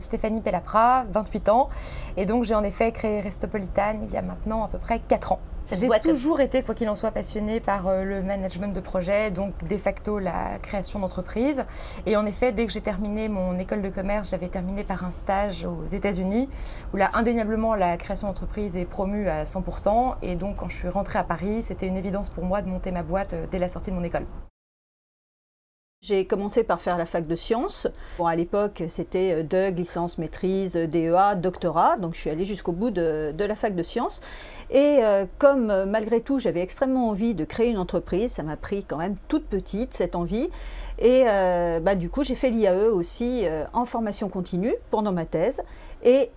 Stéphanie Pellapra, 28 ans, et donc j'ai en effet créé Restopolitane il y a maintenant à peu près 4 ans. J'ai toujours été, quoi qu'il en soit, passionnée par le management de projet, donc de facto la création d'entreprise. Et en effet, dès que j'ai terminé mon école de commerce, j'avais terminé par un stage aux États-Unis, où là, indéniablement, la création d'entreprise est promue à 100%. Et donc, quand je suis rentrée à Paris, c'était une évidence pour moi de monter ma boîte dès la sortie de mon école. J'ai commencé par faire la fac de sciences. Bon, à l'époque, c'était DUG, licence, maîtrise, DEA, doctorat. Donc, je suis allée jusqu'au bout de la fac de sciences. Et comme malgré tout, j'avais extrêmement envie de créer une entreprise, ça m'a pris quand même toute petite, cette envie. Et du coup, j'ai fait l'IAE aussi en formation continue pendant ma thèse. Et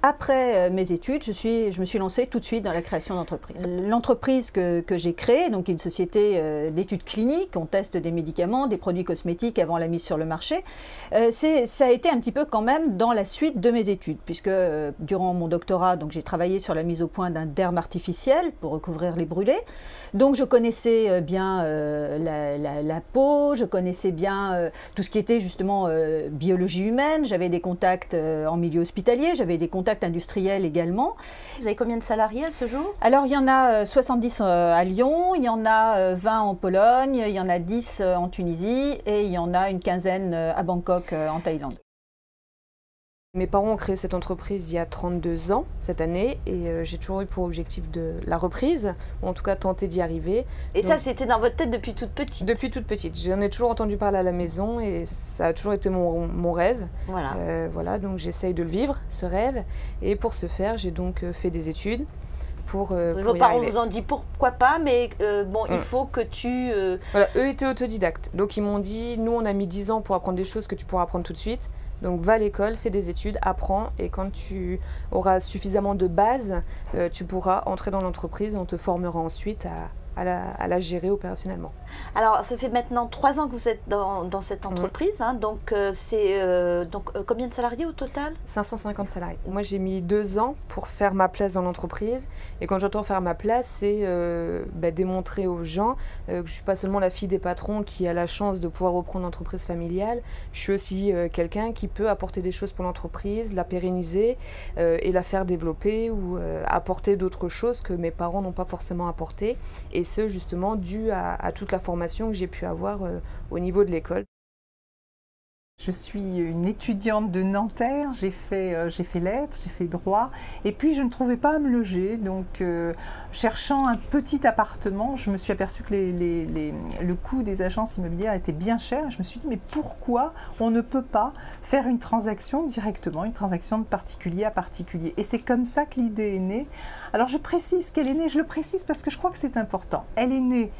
après mes études, je me suis lancée tout de suite dans la création d'entreprise. L'entreprise que j'ai créée, donc une société d'études cliniques, on teste des médicaments, des produits cosmétiques avant la mise sur le marché, ça a été un petit peu quand même dans la suite de mes études, puisque durant mon doctorat, j'ai travaillé sur la mise au point d'un derme artificiel pour recouvrir les brûlés. Donc je connaissais bien la peau, je connaissais bien tout ce qui était justement biologie humaine, j'avais des contacts en milieu hospitalier, j'avais des contacts industriels également. Vous avez combien de salariés à ce jour? Alors il y en a 70 à Lyon, il y en a 20 en Pologne, il y en a 10 en Tunisie et il y en a une quinzaine à Bangkok en Thaïlande. Mes parents ont créé cette entreprise il y a 32 ans, cette année, et j'ai toujours eu pour objectif de la reprise, ou en tout cas tenter d'y arriver. Et donc, ça, c'était dans votre tête depuis toute petite? Depuis toute petite. J'en ai toujours entendu parler à la maison et ça a toujours été mon rêve. Voilà. Voilà, donc j'essaye de le vivre, ce rêve. Et pour ce faire, j'ai donc fait des études. Vos parents vous ont dit pourquoi pas, mais il faut que tu... Voilà, eux étaient autodidactes. Donc ils m'ont dit, nous on a mis 10 ans pour apprendre des choses que tu pourras apprendre tout de suite. Donc va à l'école, fais des études, apprends, et quand tu auras suffisamment de base, tu pourras entrer dans l'entreprise et on te formera ensuite à la gérer opérationnellement. Alors, ça fait maintenant 3 ans que vous êtes dans cette entreprise, hein, donc combien de salariés au total? 550 salariés. Moi, j'ai mis 2 ans pour faire ma place dans l'entreprise, et quand j'entends faire ma place, c'est démontrer aux gens que je ne suis pas seulement la fille des patrons qui a la chance de pouvoir reprendre l'entreprise familiale, je suis aussi quelqu'un qui peut apporter des choses pour l'entreprise, la pérenniser et la faire développer ou apporter d'autres choses que mes parents n'ont pas forcément apportées. Et ce, justement, dû à toute la formation que j'ai pu avoir au niveau de l'école. Je suis une étudiante de Nanterre, j'ai fait lettres, j'ai fait droit, et puis je ne trouvais pas à me loger, donc cherchant un petit appartement, je me suis aperçue que le coût des agences immobilières était bien cher. Je me suis dit, mais pourquoi on ne peut pas faire une transaction directement, une transaction de particulier à particulier? Et c'est comme ça que l'idée est née. Alors je précise qu'elle est née, je le précise parce que je crois que c'est important. Elle est née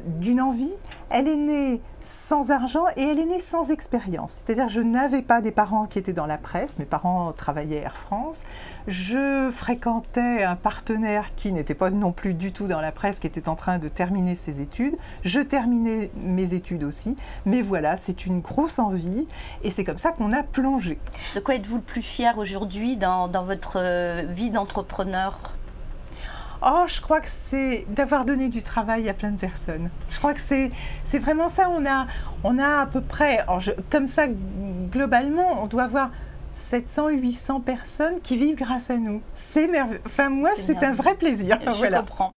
d'une envie, elle est née sans argent et elle est née sans expérience. C'est-à-dire je n'avais pas des parents qui étaient dans la presse, mes parents travaillaient Air France, je fréquentais un partenaire qui n'était pas non plus du tout dans la presse, qui était en train de terminer ses études, je terminais mes études aussi, mais voilà, c'est une grosse envie et c'est comme ça qu'on a plongé. De quoi êtes-vous le plus fier aujourd'hui dans votre vie d'entrepreneur ? Oh, je crois que c'est d'avoir donné du travail à plein de personnes. Je crois que c'est vraiment ça. On a à peu près, comme ça, globalement, on doit avoir 700-800 personnes qui vivent grâce à nous. C'est merveilleux. Enfin, moi, c'est un vrai plaisir. Je comprends.